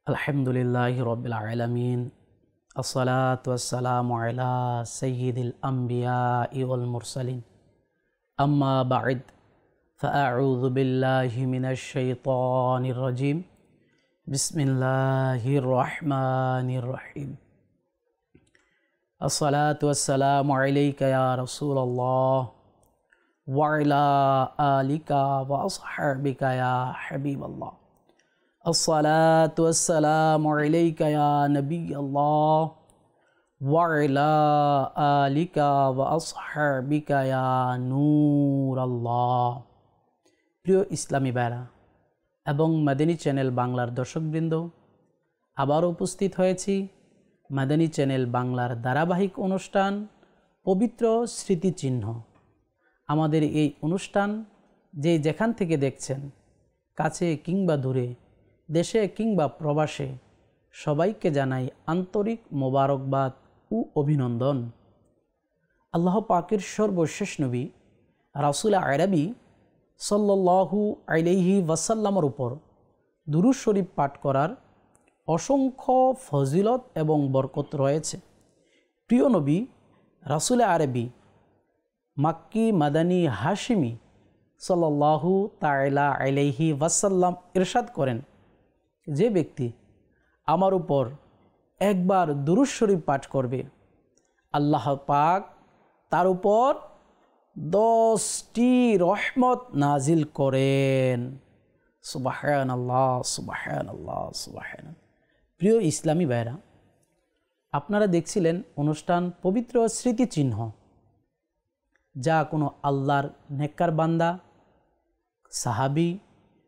আলহামদুলিল্লাহি রাব্বিল আলামিন আসসালাতু ওয়াসসালামু আলা সাইয়্যিদিল আমবিয়াই ওয়াল মুরসালিন আম্মা বা'দ ফাআউযু বিল্লাহি মিনাশ শাইতানির রাজিম বিসমিল্লাহির রহমানির রহিম আসসালাতু ওয়াসসালামু আলাইকা ইয়া রাসূলুল্লাহ ওয়া আলা আলিকা ওয়া আসহাবিকা ইয়া হাবিবাল্লাহ الصلاة والسلام عليك يا نبي الله وعلى آلك وأصحابك يا نور الله প্রিয় ইসলামী ভাইরা এবং মাদানী চ্যানেল বাংলার দর্শকবৃন্দ, আবার উপস্থিত হয়েছি মাদানী চ্যানেল বাংলার ধারাবাহিক অনুষ্ঠান পবিত্র স্মৃতিচিহ্ন। আমাদের এই অনুষ্ঠান যে যেখান থেকে দেখছেন, কাছে কিংবা দূরে, দেশে কিংবা প্রবাসে, সবাইকে জানাই আন্তরিক মোবারকবাদ ও অভিনন্দন। আল্লাহ পাকের সর্বশেষ নবী রাসূল আরবি সাল্লাল্লাহু আলাইহি ওয়াসাল্লামের উপর দুরূদ শরীফ পাঠ করার অসংখ্য ফজিলত এবং বরকত রয়েছে। প্রিয় নবী রাসূল আরবি মাক্কি মাদানী হাশিমি সাল্লাল্লাহু তাআলা আলাইহি ওয়াসাল্লাম ইরশাদ করেন, যে ব্যক্তি আমার উপর একবার দুরূদ শরীফ পাঠ করবে, আল্লাহ পাক তার উপর 10টি রহমত নাজিল করেন। সুবহানাল্লাহ, সুবহানাল্লাহ, সুবহানাল্লাহ। প্রিয় ইসলামী ভাইরা, আপনারা দেখছিলেন অনুষ্ঠান পবিত্র স্মৃতিচিহ্ন, যা কোনো আল্লাহর নেককার বান্দা, সাহাবী,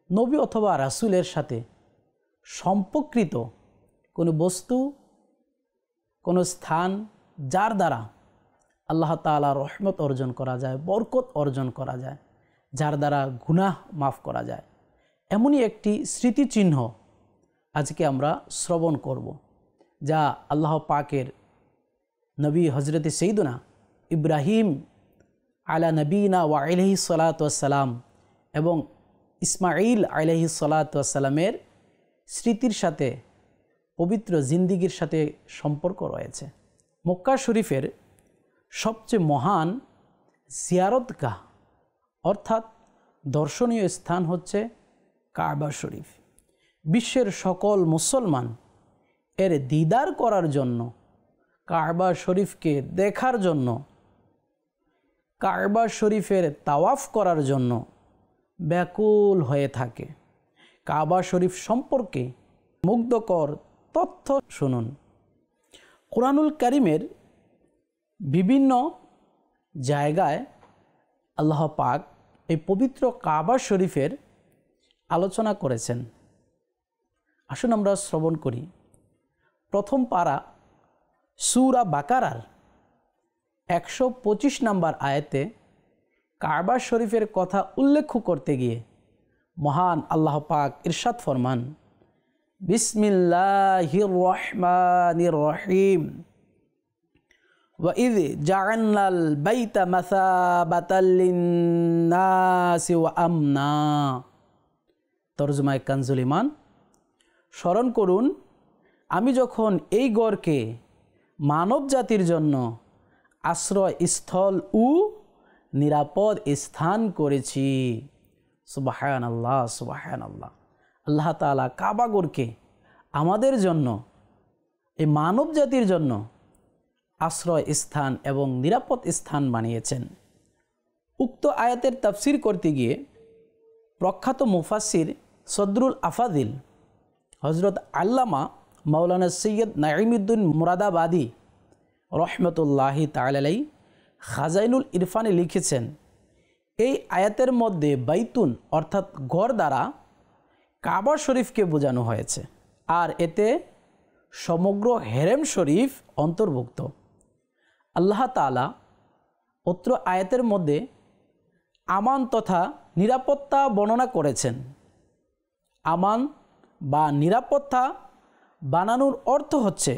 নবী অথবা রাসূলের সাথে সম্পর্কিত কোনো বস্তু, কোনো স্থান, যার দ্বারা আল্লাহ তাআলা রহমত অর্জন করা যায়, বরকত অর্জন করা যায়, যার দ্বারা গুনাহ মাফ করা যায়, এমনই একটি স্মৃতিচিহ্ন আজকে আমরা শ্রবণ করব, যা আল্লাহ পাকের নবী হজরত সৈয়দনা ইব্রাহিম আলা নবীনা ওয়া আলাইহি সালাতু ওয়াসসালাম এবং ইসমাঈল আলাইহি সালাতু ওয়াসসালামের স্মৃতির সাথে, পবিত্র জিন্দিগির সাথে সম্পর্ক রয়েছে। মক্কা শরীফের সবচেয়ে মহান জিয়ারতগাহ অর্থাৎ দর্শনীয় স্থান হচ্ছে কাবা শরীফ। বিশ্বের সকল মুসলমান এর দিদার করার জন্য, কাবা শরীফকে দেখার জন্য, কাবা শরীফের তাওয়াফ করার জন্য ব্যাকুল হয়ে থাকে। কাবা শরীফ সম্পর্কে মুগ্ধকর তথ্য শুনুন। কুরআনুল কারীমের বিভিন্ন জায়গায় আল্লাহ পাক এই পবিত্র কাবা শরীফের আলোচনা করেছেন। আসুন আমরা শ্রবণ করি। প্রথম পারা সূরা বাকারার 125 নম্বর আয়াতে কাবা শরীফের কথা উল্লেখ করতে গিয়ে মহান আল্লাহ পাক ইরশাদ ফরমান, বিসমিল্লাহির রহমানির রহিম ওয়া ইয জাআলনাল বাইতা মাসাবাতাল লিন্নাসি ওয়া আমনা। তরজমায়ে কানজুল ঈমান। স্মরণ করুন, আমি যখন এই গড়কে মানব জাতির জন্য আশ্রয় স্থল ও নিরাপদ স্থান করেছি। সুবহানাল্লাহ, সুবহানাল্লাহ। আল্লাহ তাআলা কাবাগরকে আমাদের জন্য, এই মানব জাতির জন্য আশ্রয় স্থান এবং নিরাপদ স্থান বানিয়েছেন। উক্ত আয়াতের তাফসির করতে গিয়ে প্রখ্যাত মুফাসসির সদরুল আফাদিল হযরত আল্লামা মাওলানা সৈয়দ নাঈমউদ্দিন মুরাদাবাদী রহমতুল্লাহি তাআলা আলাইহি খাজাইনুল ইরফানে লিখেছেন, এই আয়াতের মধ্যে বাইতুন অর্থাৎ ঘর দ্বারা কাবা শরীফকে বোঝানো হয়েছে, আর এতে সমগ্র হেরেম শরীফ অন্তর্ভুক্ত। আল্লাহ তাআলা অত্র আয়াতের মধ্যে আমান তথা নিরাপত্তা বর্ণনা করেছেন। আমান বা নিরাপত্তা বানানোর অর্থ হচ্ছে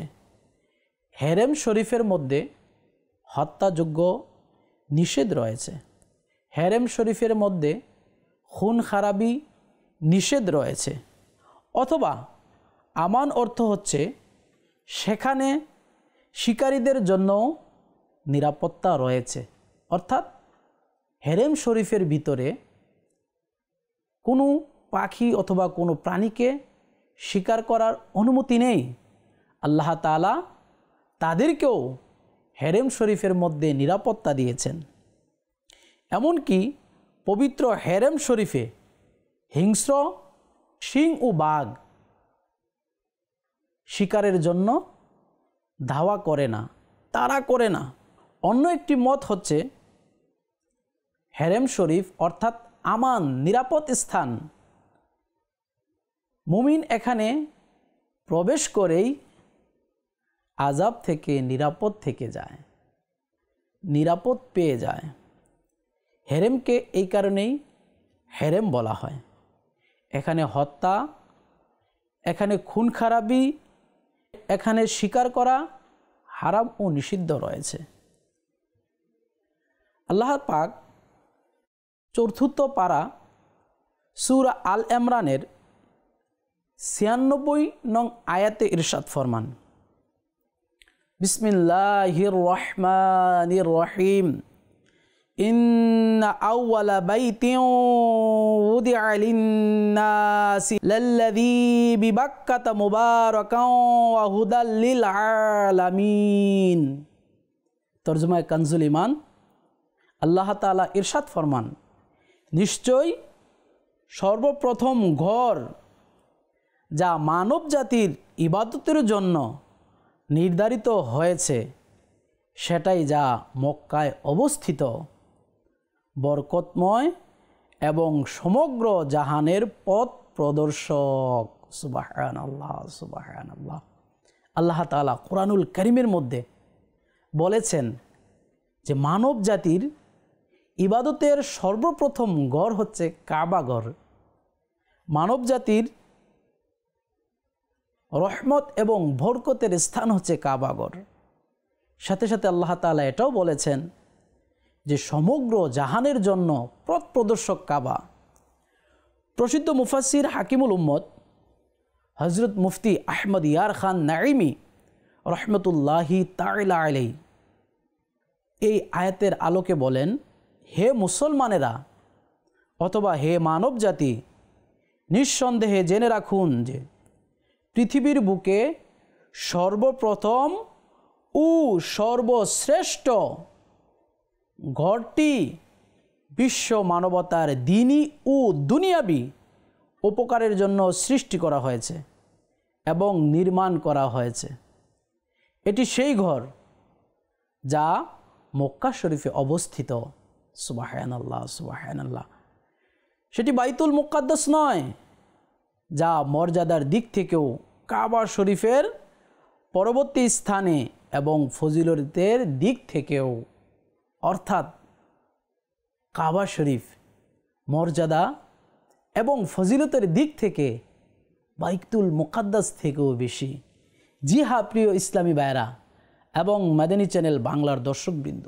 হেরেম শরীফের মধ্যে হত্যাযোগ্য নিষেধ রয়েছে, হেরেম শরীফের মধ্যে খুন খারাবি নিষেধ রয়েছে, অথবা আমান অর্থ হচ্ছে সেখানে শিকারীদের জন্য নিরাপত্তা রয়েছে, অর্থাৎ হেরেম শরীফের ভিতরে কোনো পাখি অথবা কোনো প্রাণীকে শিকার করার অনুমতি নেই। আল্লাহ তাআলা তাদেরকেও হেরেম শরীফের মধ্যে নিরাপত্তা দিয়েছেন। এমনকি পবিত্র হেরেম শরীফে হিংস্র সিং ও বাঘ শিকারের জন্য ধাওয়া করে না, তাড়া করে না। অন্য একটি মত হচ্ছে হেরেম শরীফ অর্থাৎ আমান, নিরাপদ স্থান। মুমিন এখানে প্রবেশ করেই আযাব থেকে নিরাপদ থেকে যায়, নিরাপদ পেয়ে যায়। হেরেমকে এই কারণেই হেরেম বলা হয়। এখানে হত্যা, এখানে খুন খারাপি, এখানে শিকার করা হারাম ও নিষিদ্ধ রয়েছে। আল্লাহ পাক চতুর্থ পারা সূরা আল ইমরানের 96 নং আয়াতে ইরশাদ ফরমান, বিসমিল্লাহির রহমানির রহিম, ইন্না আউওয়ালা বাইতিন উদিআ লিন-নাসি লাল্লাযী বিবাক্কাতা মুবারাকান ওয়া হুদাল লিল আলামিন। তরজমায়ে কানজুল ঈমান। আল্লাহ তাআলা ইরশাদ ফরমান, নিশ্চয় সর্বপ্রথম ঘর যা মানব জাতির ইবাদতের জন্য নির্ধারিত হয়েছে সেটাই যা মক্কায় অবস্থিত, বরকতময় এবং সমগ্র জাহানের পথ প্রদর্শক। সুবহানাল্লাহ, সুবহানাল্লাহ। আল্লাহ তাআলা কোরআনুল কারীমের মধ্যে বলেছেন যে মানব জাতির ইবাদতের সর্বপ্রথম ঘর হচ্ছে কাবা ঘর। মানব জাতির রহমত এবং বরকতের স্থান হচ্ছে কাবা ঘর। সাথে সাথে আল্লাহ তাআলা এটাও বলেছেন যে সমগ্র জাহানের জন্য পথ প্রদর্শক কাবা। প্রসিদ্ধ মুফাসসির হাকিমুল উম্মত হযরত মুফতি আহমদ ইয়ার খান নাঈমি রহমতুল্লাহি তাআলা আলাইহি এই আয়াতের আলোকে বলেন, হে মুসলমানেরা অথবা হে মানব জাতি, নিঃসন্দেহে জেনে রাখুন যে পৃথিবীর বুকে সর্বপ্রথম ও সর্বশ্রেষ্ঠ ঘরটি বিশ্ব মানবতার দ্বীনি ও দুনিয়াবি উপকারের জন্য সৃষ্টি করা হয়েছে এবং নির্মাণ করা হয়েছে। এটি সেই ঘর যা মক্কা শরীফে অবস্থিত। সুবহানাল্লাহ, সুবহানাল্লাহ। সেটি বাইতুল মুকাদ্দাস নয়, যা মর্যাদার দিক থেকেও কাবা শরীফের পরবর্তী স্থানে এবং ফজিলতের দিক থেকেও, অর্থাৎ কাবা শরীফ মর্যাদা এবং ফজিলতের দিক থেকে বাইতুল মুকাদ্দাস থেকেও বেশি। জি হ্যাঁ প্রিয় ইসলামী ভাইরা এবং মাদানী চ্যানেল বাংলার দর্শকবৃন্দ,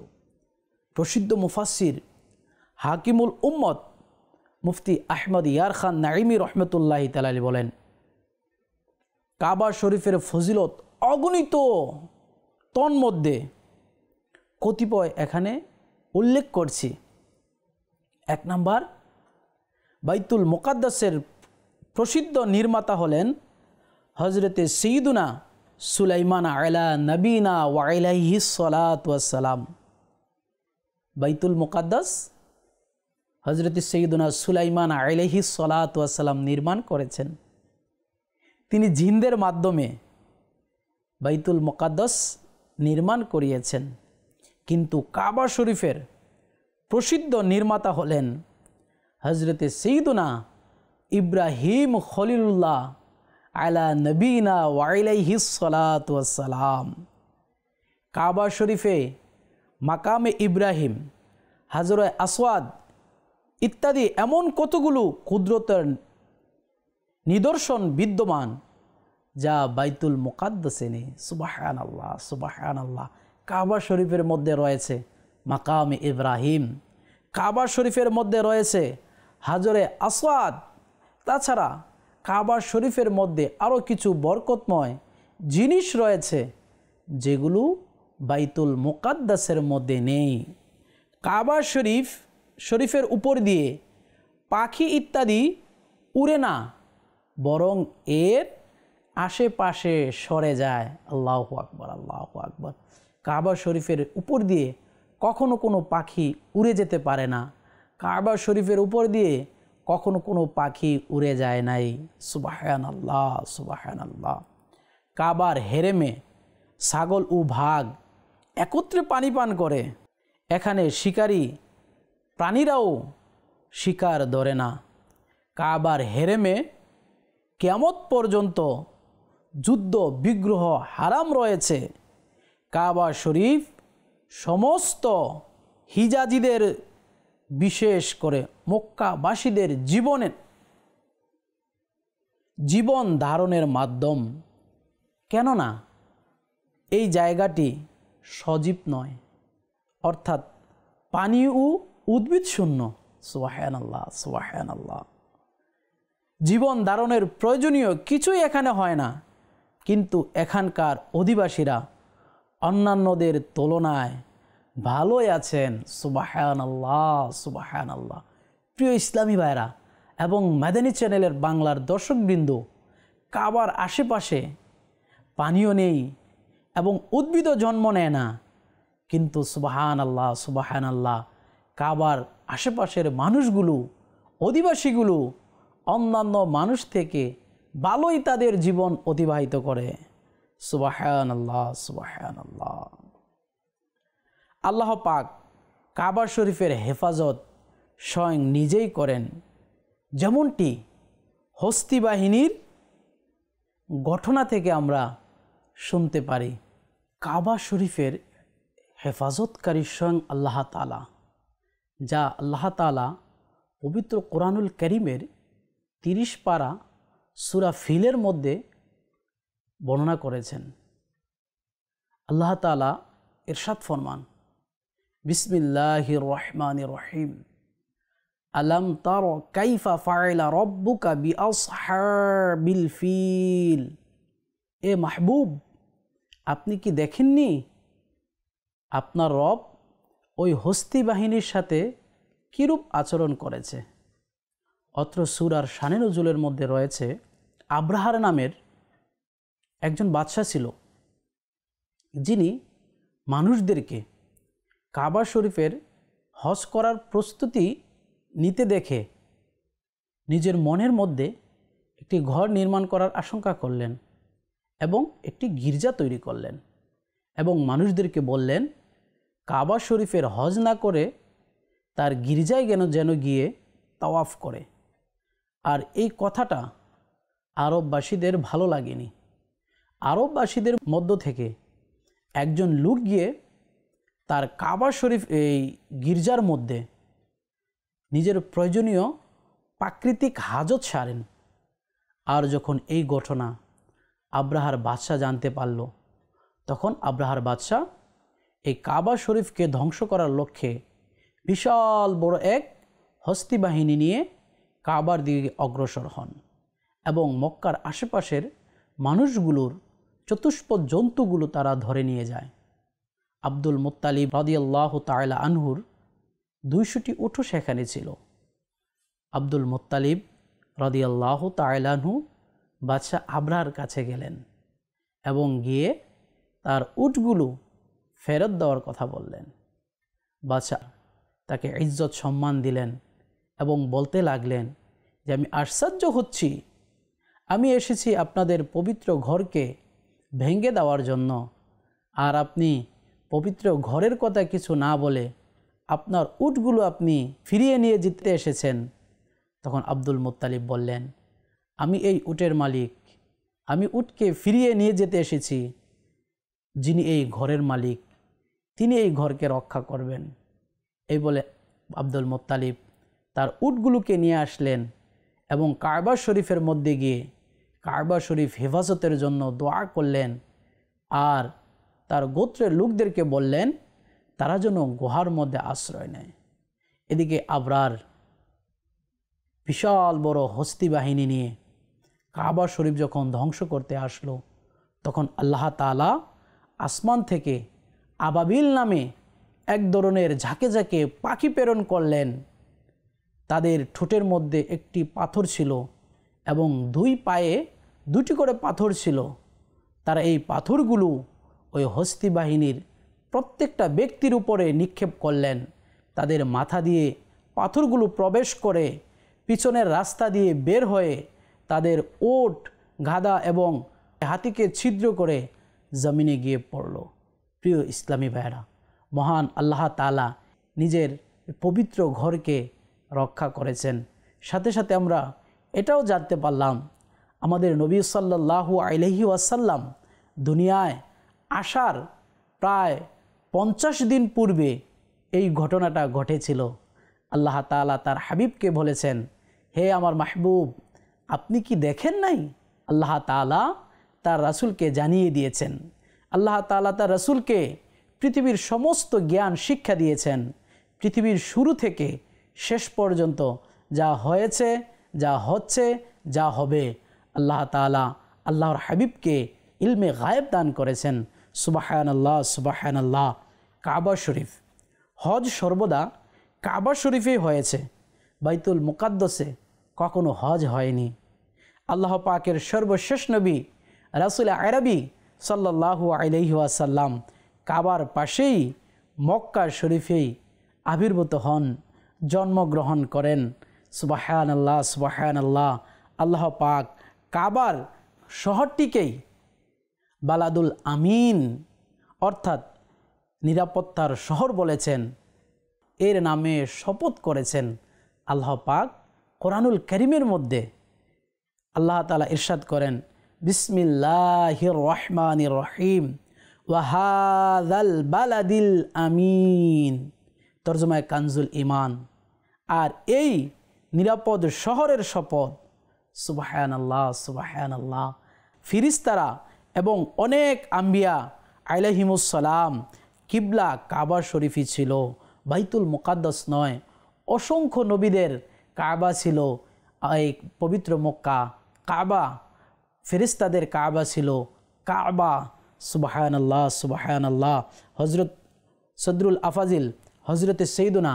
প্রসিদ্ধ মুফাসসির হাকিমুল উম্মত মুফতি আহমদ ইয়ার খান নাঈমি রহমতুল্লাহি তাআলা আলাইহি বলেন, কাবা শরীফের ফজিলত অগণিত, তন্মধ্যে কতিপয় এখানে উল্লেখ করছি। 1 নাম্বার, বাইতুল মুকাদ্দাসের প্রসিদ্ধ নির্মাতা হলেন হজরতে সৈয়দুনা সুলাইমান আলা নবীনা ওয়া আলাইহিস সালাতু ওয়াস সালাম। বাইতুল মুকাদ্দাস হজরতে সৈয়দুনা সুলাইমান আলাইহিস সালাতু ওয়াস সালাম নির্মাণ করেছেন। তিনি জিনদের মাধ্যমে বাইতুল মুকাদ্দাস নির্মাণ করিয়েছেন। কিন্তু কাবা শরীফের প্রসিদ্ধ নির্মাতা হলেন হজরতে সৈয়দুনা ইব্রাহিম খলিলুল্লাহ আলা নবীনা ওয়া আলাইহিস সালাতু ওয়াস সালাম। কাবা শরীফে মাকামে ইব্রাহিম, হাজরে আসওয়াদ ইত্যাদি এমন কতগুলো কুদরতের নিদর্শন বিদ্যমান যা বাইতুল মুকাদ্দাসে নেই। সুবহানাল্লাহ, সুবহানাল্লাহ। কাবা শরীফের মধ্যে রয়েছে মাকামে ইব্রাহিম, কাবা শরীফের মধ্যে রয়েছে হাজরে আসওয়াদ। তাছাড়া কাবা শরীফের মধ্যে আরও কিছু বরকতময় জিনিস রয়েছে যেগুলো বাইতুল মুকাদ্দাসের মধ্যে নেই। কাবা শরীফের উপর দিয়ে পাখি ইত্যাদি উড়ে না, বরং এর আশেপাশে সরে যায়। আল্লাহু আকবার, আল্লাহু আকবার। কাবা শরীফের উপর দিয়ে কখনো কোনো পাখি উড়ে যেতে পারে না, কাবা শরীফের উপর দিয়ে কখনো কোনো পাখি উড়ে যায় নাই। সুবহানাল্লাহ, সুবহানাল্লাহ। কাবার হেরেমে ছাগল ও বাঘ একত্রে পানি পান করে। এখানে শিকারী প্রাণীরাও শিকার ধরে না। কাবার হেরেমে কিয়ামত পর্যন্ত যুদ্ধ বিগ্রহ হারাম রয়েছে। কাবা শরীফ সমস্ত হিজাজিদের, বিশেষ করে মক্কাবাসীদের জীবন ধারণের মাধ্যম। কেননা এই জায়গাটি সজীব নয়, অর্থাৎ পানি ও উদ্ভিদ শূন্য। সুবহানাল্লাহ, সুবহানাল্লাহ। জীবন ধারণের প্রয়োজনীয় কিছুই এখানে হয় না, কিন্তু এখানকার অধিবাসীরা অন্যান্যদের তুলনায় ভালোই আছেন। সুবহানাল্লাহ, সুবহানাল্লাহ। প্রিয় ইসলামী ভাইরা এবং মাদানী চ্যানেলের বাংলার দর্শকবৃন্দ, কাবার আশেপাশে পানিও নেই এবং উদ্ভিদও জন্ম নেয় না, কিন্তু সুবহানাল্লাহ, সুবহানাল্লাহ, কাবার আশেপাশের মানুষগুলো, অধিবাসীগুলো অন্যান্য মানুষ থেকে ভালোই তাদের জীবন অতিবাহিত করে। সুবহানাল্লাহ, সুবহানাল্লাহ। আল্লাহ পাক কাবা শরীফের হেফাজত স্বয়ং নিজেই করেন, যেমনটি হস্তি বাহিনীর ঘটনা থেকে আমরা শুনতে পারি। কাবা শরীফের হেফাজতকারী স্বয়ং আল্লাহ তাআলা, যা আল্লাহ তাআলা পবিত্র কোরআনুল কারীমের 30 পারা সূরা ফিলের মধ্যে বর্ণনা করেছেন। আল্লাহ তাআলা ইরশাদ ফরমান, বিসমিল্লাহির রহমানির রহিম, আলাম তারা কাইফা ফাআলা রাব্বুকা বিআসহাবিল ফিল। এ মাহবুব, আপনি কি দেখেননি আপনার রব ওই হস্তি বাহিনীর সাথে কিরূপ আচরণ করেছে? অত্র সূরার শানে নজুলের মধ্যে রয়েছে, আব্রাহার নামের একজন বাদশা ছিল, যিনি মানুষদেরকে কাবা শরীফের হজ করার প্রস্তুতি নিতে দেখে নিজের মনের মধ্যে একটি ঘর নির্মাণ করার আশঙ্কা করলেন এবং একটি গির্জা তৈরি করলেন এবং মানুষদেরকে বললেন, কাবা শরীফের হজ না করে তার গির্জায় যেন গিয়ে তাওয়াফ করে। আর এই কথাটা আরববাসীদের ভালো লাগেনি। আরববাসীদের মধ্য থেকে একজন লোক গিয়ে তার কাবা শরীফ এই গির্জার মধ্যে নিজের প্রয়োজনীয় প্রাকৃতিক হাজত সারেন। আর যখন এই ঘটনা আব্রাহার বাদশাহ জানতে পারল, তখন আব্রাহার বাদশাহ এই কাবা শরীফকে ধ্বংস করার লক্ষ্যে বিশাল বড় এক হস্তি বাহিনী নিয়ে কাবার দিকে অগ্রসর হন এবং মক্কার আশেপাশের মানুষগুলোর চতুষ্পদ জন্তুগুলো তারা ধরে নিয়ে যায়। আব্দুল মুত্তালিব রাদিয়াল্লাহু তাআলা আনহুর 200টি উট সেখানে ছিল। আব্দুল মুত্তালিব রাদিয়াল্লাহু তাআলা আনহু বাদশাহ আব্রাহার কাছে গেলেন এবং গিয়ে তার উটগুলো ফেরত দেওয়ার কথা বললেন। বাদশাহ তাকে ইজ্জত সম্মান দিলেন এবং বলতে লাগলেন যে, আমি আশ্চর্য হচ্ছি, আমি এসেছি আপনাদের পবিত্র ঘরকে ভেঙে দেওয়ার জন্য, আর আপনি পবিত্র ঘরের কথা কিছু না বলে আপনার উটগুলো আপনি ফিরিয়ে নিয়ে যেতে এসেছেন। তখন আব্দুল মুত্তালিব বললেন, আমি এই উটের মালিক, আমি উটকে ফিরিয়ে নিয়ে যেতে এসেছি। যিনি এই ঘরের মালিক, তিনি এই ঘরকে রক্ষা করবেন। এই বলে আব্দুল মুত্তালিব তার উটগুলোকে নিয়ে আসলেন এবং কাবা শরীফের মধ্যে গিয়ে কাবা শরীফ হেফাজতের জন্য দোয়া করলেন আর তার গোত্রের লোকদেরকে বললেন তারা যেন গুহার মধ্যে আশ্রয় নেয়। এদিকে আবরার বিশাল বড় হস্তি বাহিনী নিয়ে কাবা শরীফ যখন ধ্বংস করতে আসলো, তখন আল্লাহ তাআলা আসমান থেকে আবাবিল নামে এক ধরনের ঝাঁকে ঝাঁকে পাখি প্রেরণ করলেন। তাদের ঠোঁটের মধ্যে একটি পাথর ছিল এবং দুই পায়ে দুটি করে পাথর ছিল। তারা এই পাথরগুলো ওই হস্তি বাহিনীর প্রত্যেকটা ব্যক্তির উপরে নিক্ষেপ করলেন। তাদের মাথা দিয়ে পাথরগুলো প্রবেশ করে পিছনের রাস্তা দিয়ে বের হয়ে তাদের ওট, গাধা এবং হাতিকে ছিদ্র করে জমিনে গিয়ে পড়ল। প্রিয় ইসলামী ভাইরা, মহান আল্লাহ তাআলা নিজের পবিত্র ঘরকে রক্ষা করেছেন। সাথে সাথে আমরা এটাও জানতে পারলাম আমাদের নবী সাল্লাল্লাহু আলাইহি ওয়াসাল্লাম দুনিয়ায় আসার প্রায় 50 দিন পূর্বে এই ঘটনাটা ঘটেছিল। আল্লাহ তাআলা তার হাবিবকে বলেছেন, হে আমার মাহবুব, আপনি কি দেখেন নাই? আল্লাহ তাআলা তার রাসূলকে জানিয়ে দিয়েছেন। আল্লাহ তাআলা তার রাসূলকে পৃথিবীর সমস্ত জ্ঞান শিক্ষা দিয়েছেন। পৃথিবীর শুরু থেকে শেষ পর্যন্ত যা হয়েছে, যা হচ্ছে, যা হবে, আল্লাহ তাআলা আল্লাহর হাবিবকে ইলমে গায়েব দান করেছেন। সুবহানাল্লাহ, সুবহানাল্লাহ। কাবা শরীফ, হজ সর্বদা কাবা শরীফেই হয়েছে, বাইতুল মুকাদ্দাসে কখনো হজ হয়নি। আল্লাহ পাকের সর্বশেষ নবী রাসূল আরবি সাল্লাল্লাহু আলাইহি ওয়াসাল্লাম কাবার পাশেই মক্কা শরীফেই আবির্ভূত হন, জন্মগ্রহণ করেন। সুবহানাল্লাহ, সুবহানাল্লাহ। আল্লাহ পাক কাবার শহরটিকেই বালাদুল আমিন অর্থাৎ নিরাপত্তার শহর বলেছেন। এর নামে শপথ করেছেন আল্লাহ পাক কোরআনুল কারীমের মধ্যে। আল্লাহ তাআলা ইরশাদ করেন, বিসমিল্লাহির রহমানির রহিম ওয়া হাযাল বালাদিল আমিন। তরজমায় কানজুল ঈমান। আর এই নিরাপদ শহরের শপথ। সুবহানাল্লাহ, সুবহানাল্লাহ। ফিরিস্তারা এবং অনেক আম্বিয়া আলাইহিমুস সালাম কিবলা কাবা শরীফই ছিল, বাইতুল মুকাদ্দাস নয়। অসংখ্য নবীদের কাবা ছিল এই পবিত্র মক্কা। কাবা ফেরেশতাদের কাবা ছিল কাবা। সুবহানাল্লাহ, সুবহানাল্লাহ। হযরত সদরুল আফাজিল হযরতে সৈয়দনা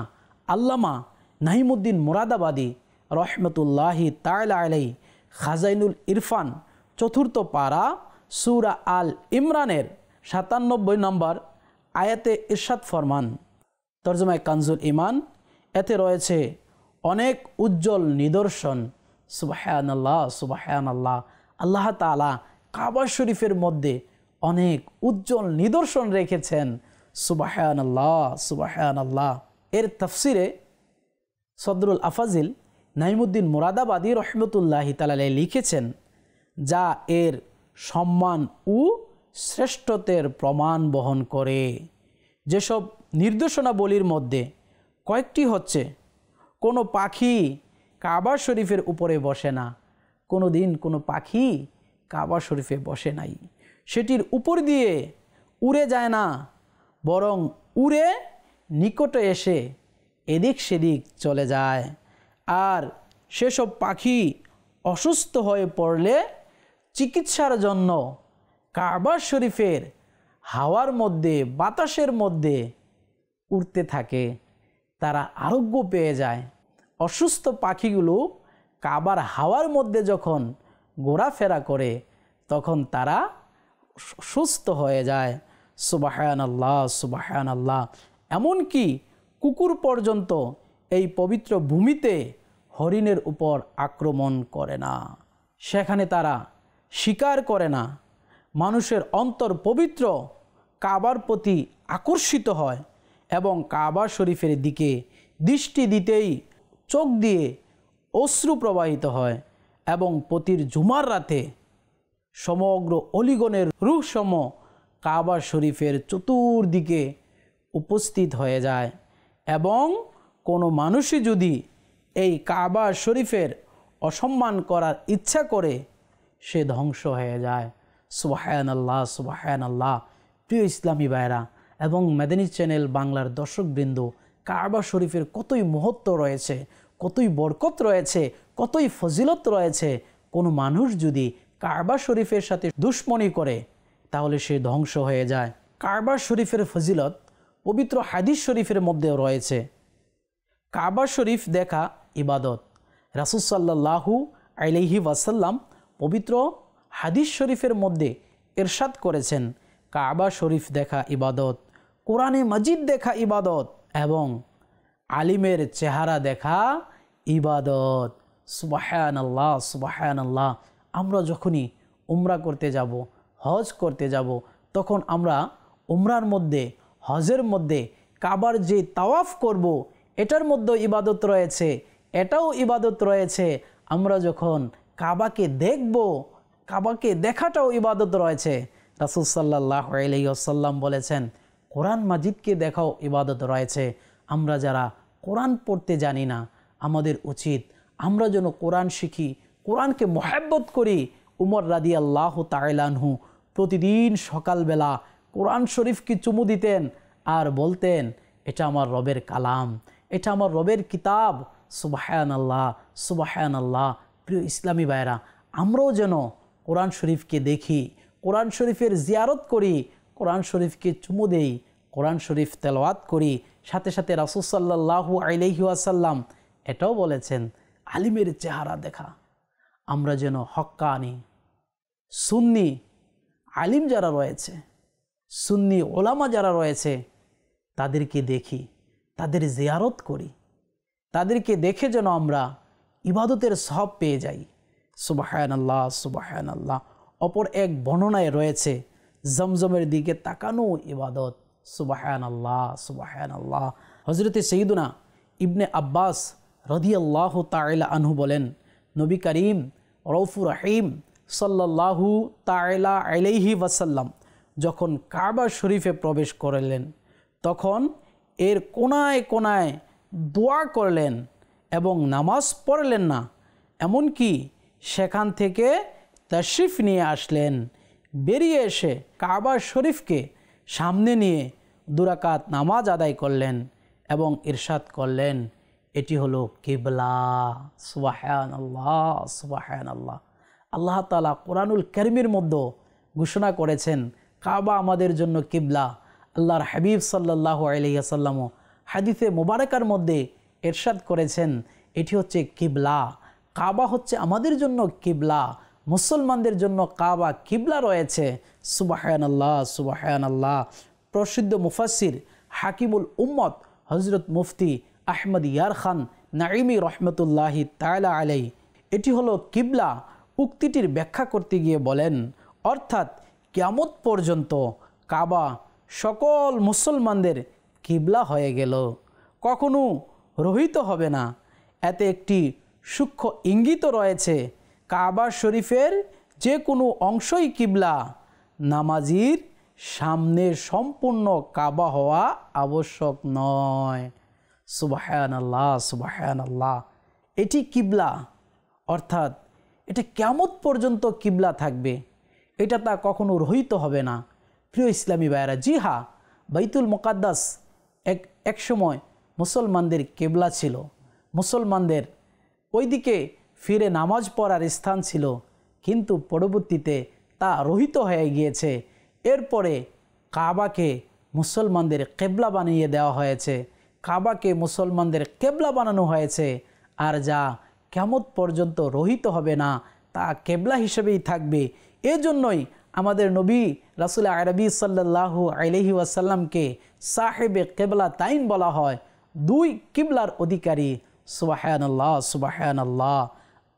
আল্লামা নাহিমউদ্দিন মুরাদাবাদী রহমতুল্লাহি তাআলা আলাইহি খাজাইনুল ইরফান চতুর্থ পারা সূরা আল ইমরানের 97 নম্বর আয়াতে ইরশাদ ফরমান, তরজমায় কানজুল ঈমান, এতে রয়েছে অনেক উজ্জ্বল নিদর্শন। সুবহানাল্লাহ, সুবহানাল্লাহ। আল্লাহ তাআলা কাবা শরীফের মধ্যে অনেক উজ্জ্বল নিদর্শন রেখেছেন। সুবহানাল্লাহ, সুবহানাল্লাহ। এর তাফসিরে সদরুল আফাজিল নাইমুদ্দিন মুরাদাবাদী রহমতুল্লাহি তাআলা লিখেছেন, যা এর সম্মান ও শ্রেষ্ঠত্বের প্রমাণ বহন করে। যেসব নির্দেশনাবলীর মধ্যে কয়েকটি হচ্ছে, কোনো পাখি কাবা শরীফের উপরে বসে না। কোনো দিন কোনো পাখি কাবা শরীফে বসে নাই, সেটির উপর দিয়ে উড়ে যায় না, বরং উড়ে নিকটে এসে এদিক সেদিক চলে যায়। আর সেসব পাখি অসুস্থ হয়ে পড়লে চিকিৎসার জন্য কাবা শরীফের হাওয়ার মধ্যে, বাতাসের মধ্যে উড়তে থাকে, তারা আরোগ্য পেয়ে যায়। অসুস্থ পাখিগুলো কাবার হাওয়ার মধ্যে যখন ঘোরাফেরা করে তখন তারা সুস্থ হয়ে যায়। সুবহানাল্লাহ, সুবহানাল্লাহ। এমনকি কুকুর পর্যন্ত এই পবিত্র ভূমিতে হরিণের উপর আক্রমণ করে না, সেখানে তারা শিকার করে না। মানুষের অন্তর পবিত্র কাবার প্রতি আকর্ষিত হয় এবং কাবা শরীফের দিকে দৃষ্টি দিতেই চোখ দিয়ে অশ্রু প্রবাহিত হয় এবং প্রতির জুমার রাতে সমগ্র অলিগণের রূহসম কাবা শরীফের চতুর্দিকে উপস্থিত হয়ে যায় এবং কোনো মানুষই যদি এই কাবা শরীফের অসম্মান করার ইচ্ছা করে সে ধ্বংস হয়ে যায়। সুবহানাল্লাহ, সুবহানাল্লাহ। প্রিয় ইসলামী ভাইরা এবং মাদানী চ্যানেল বাংলার দর্শকবৃন্দ, কাবা শরীফের কতই মহত্ব রয়েছে, কতই বরকত রয়েছে, কতই ফজিলত রয়েছে, কোনো মানুষ যদি কাবা শরীফের সাথে দুশ্মনী করে তাহলে সে ধ্বংস হয়ে যায়। কাবা শরীফের ফজিলত পবিত্র হাদিস শরীফের মধ্যেও রয়েছে। কাবা শরীফ দেখা ইবাদত। রাসূল সাল্লাল্লাহু আলাইহি ওয়াসাল্লাম পবিত্র হাদিস শরীফের মধ্যে ইরশাদ করেছেন, কাবা শরীফ দেখা ইবাদত, কোরআনে মাজিদ দেখা ইবাদত এবং আলিমের চেহারা দেখা ইবাদত। সুবহানাল্লাহ, সুবহানাল্লাহ। আমরা যখনই উমরা করতে যাব, হজ করতে যাব, তখন আমরা উমরার মধ্যে, হজের মধ্যে কাবার যে তাওয়াফ করব, এটার মধ্যে ইবাদত রয়েছে, এটাও ইবাদত রয়েছে। আমরা যখন কাবাকে দেখব, কাবাকে দেখাটাও ইবাদত রয়েছে। রাসূল সাল্লাল্লাহু আলাইহি ওয়াসাল্লাম বলেছেন, কোরআন মাজিদকে দেখাও ইবাদত রয়েছে। আমরা যারা কোরআন পড়তে জানি না, আমাদের উচিত আমরা যেন কোরআন শিখি, কোরআনকে মহব্বত করি। উমর রাদিয়াল্লাহু তাআলা আনহু প্রতিদিন সকালবেলা কোরআন শরীফকে চুমু দিতেন আর বলতেন, এটা আমার রবের কালাম, এটা আমার রবের কিতাব। সুবহানাল্লাহ, সুবহানাল্লাহ। প্রিয় ইসলামী ভাইরা, আমরাও যেন কোরআন শরীফকে দেখি, কোরআন শরীফের জিয়ারত করি, কোরআন শরীফকে চুমু দেই, কোরআন শরীফ তেলাওয়াত করি। সাথে সাথে রাসূল সাল্লাল্লাহু আলাইহি ওয়াসাল্লাম এটাও বলেছেন, আলিমের চেহারা দেখা। আমরা যেন হক্কানি সুন্নি আলিম যারা রয়েছে, সুন্নি ওলামা যারা রয়েছে, তাদেরকে দেখি, তাদের জিয়ারত করি, তাদেরকে দেখে যেন আমরা ইবাদতের সওয়াব পেয়ে যাই। সুবহানাল্লাহ, সুবহানাল্লাহ। অপর এক বর্ণনায় রয়েছে, জমজমের দিকে তাকানো ইবাদত। সুবহানাল্লাহ, সুবহানাল্লাহ। হযরতে সাইয়্যিদুনা ইবনে আব্বাস রাদিয়াল্লাহু তাআলা আনহু বলেন, নবী করিম রউফুর রহিম সাল্লাল্লাহু তাআলা আলাইহি ওয়াসাল্লাম যখন কাবা শরীফে প্রবেশ করলেন, তখন এর কোনায় কোনায় দোয়া করলেন এবং নামাজ পড়লেন না। এমনকি সেখান থেকে তাশরিফ নিয়ে আসলেন, বেরিয়ে এসে কাবা শরীফকে সামনে নিয়ে 2 রাকাত নামাজ আদায় করলেন এবং ইরশাদ করলেন, এটি হলো কিবলা। সুবহানাল্লাহ, সুবহানাল্লাহ। আল্লাহ তাআলা কোরআনুল কারীমের মধ্যে ঘোষণা করেছেন, কাবা আমাদের জন্য কিবলা। আল্লাহর হাবিব সাল্লাল্লাহু আলাইহি ওয়াসাল্লাম হাদিসে মুবারাকার মধ্যে ইরশাদ করেছেন, এটি হচ্ছে কিবলা। কাবা হচ্ছে আমাদের জন্য কিবলা, মুসলমানদের জন্য কাবা কিবলা রয়েছে। সুবহানাল্লাহ, সুবহানাল্লাহ। প্রসিদ্ধ মুফাসসির হাকিমুল উম্মত হযরত মুফতি আহমদ ইয়ার খান নাঈমি রহমতুল্লাহি তাআলা আলাইহি এটি হলো কিবলা উক্তিটির ব্যাখ্যা করতে গিয়ে বলেন, অর্থাৎ কিয়ামত পর্যন্ত কাবা সকল মুসলমানদের কিবলা হয়ে গেল, কখনো রহিত হবে না। এতে একটি সূক্ষ্ম ইঙ্গিত রয়েছে, কাবা শরীফের যে কোনো অংশই কিবলা। নামাজির সামনে সম্পূর্ণ কাবা হওয়া আবশ্যক নয়। সুবহানাল্লাহ, সুবহানাল্লাহ। এটি কিবলা, অর্থাৎ এটা কিয়ামত পর্যন্ত কিবলা থাকবে, এটা তা কখনো রহিত হবে না। প্রিয় ইসলামী ভাইয়েরা, জি হ্যাঁ, বাইতুল মুকাদ্দাস এক সময় মুসলমানদের কিবলা ছিল, মুসলমানদের ওইদিকে ফিরে নামাজ পড়ার স্থান ছিল, কিন্তু পরবর্তীতে তা রহিত হয়ে গিয়েছে। এরপরে কাবাকে মুসলমানদের কিবলা বানিয়ে দেওয়া হয়েছে, কাবাকে মুসলমানদের কিবলা বানানো হয়েছে। আর যা কিয়ামত পর্যন্ত রহিত হবে না, তা কিবলা হিসেবেই থাকবে। এজন্যই আমাদের নবী রাসূল আরবি সাল্লাল্লাহু আলাইহি ওয়াসাল্লামকে সাহেবে কিবলা তাইন বলা হয়, 2 কিবলার অধিকারী। সুবহানাল্লাহ, সুবহানাল্লাহ।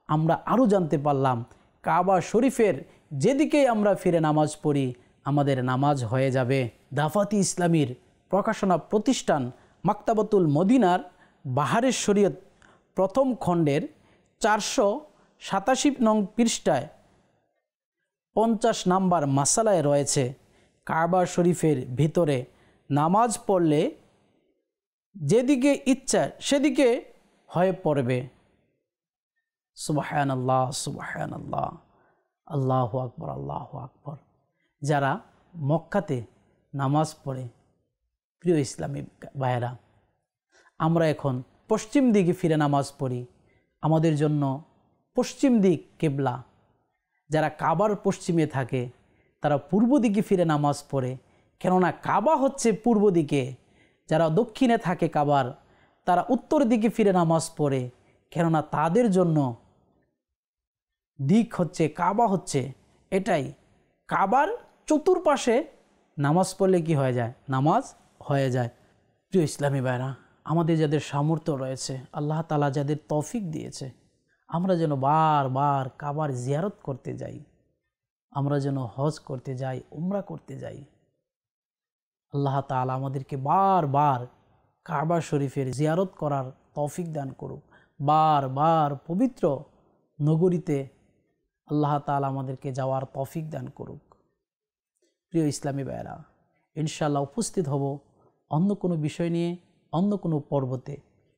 আমরা আরও জানতে পারলাম, কাবা শরীফের যেদিকেই আমরা ফিরে নামাজ পড়ি, আমাদের নামাজ হয়ে যাবে। দাফাতি ইসলামীর প্রকাশনা প্রতিষ্ঠান মাকতাবাতুল মদিনার বাহারের শরীয়ত প্রথম খণ্ডের 487 নং পৃষ্ঠায় 50 নাম্বার মাসালায় রয়েছে, কাবা শরীফের ভিতরে নামাজ পড়লে যেদিকে ইচ্ছা সেদিকে হয়ে পড়বে। সুবহানাল্লাহ, সুবহানাল্লাহ। আল্লাহু আকবার, আল্লাহু আকবার। যারা মক্কাতে নামাজ পড়ে, প্রিয় ইসলামী ভাইয়েরা, আমরা এখন পশ্চিম দিকে ফিরে নামাজ পড়ি। আমাদের জন্য পশ্চিম দিক কিবলা। যারা কাবার পশ্চিমে থাকে তারা পূর্ব দিকে ফিরে নামাজ পড়ে, কেননা কাবা হচ্ছে পূর্ব দিকে। যারা দক্ষিণে থাকে কাবার, তারা উত্তর দিকে ফিরে নামাজ পড়ে, কেননা তাদের জন্য দিক হচ্ছে কাবা হচ্ছে এটাই। কাবার চতুর্পাশে নামাজ পড়লে কি হয়ে যায়? নামাজ হয়ে যায়। প্রিয় ইসলামী ভাইরা, আমাদের যাদের সামর্থ্য রয়েছে, আল্লাহ তাআলা যাদের তৌফিক দিয়েছে, আমরা যেন বারবার কাবার জিয়ারত করতে যাই, আমরা যেন হজ করতে যাই, উমরা করতে যাই। আল্লাহ তাআলা আমাদেরকে বারবার কাবা শরীফের জিয়ারত করার তৌফিক দান করুক। বারবার পবিত্র নগরীতে আল্লাহ তাআলা আমাদেরকে যাওয়ার তৌফিক দান করুক। প্রিয় ইসলামী ভাইরা, ইনশাআল্লাহ উপস্থিত হব অন্য কোনো বিষয় নিয়ে, অন্য কোনো পর্বতে।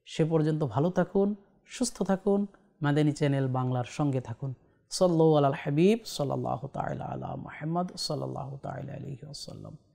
সে পর্যন্ত ভালো থাকুন, সুস্থ থাকুন, মাদানী চ্যানেল বাংলার সঙ্গে থাকুন। সাল্লাল্লাহু আলাল হাবিব সাল্লাল্লাহু তাআলা আলা মুহাম্মদ সাল্লাল্লাহু তাআলা আলাইহি ওয়াসাল্লাম।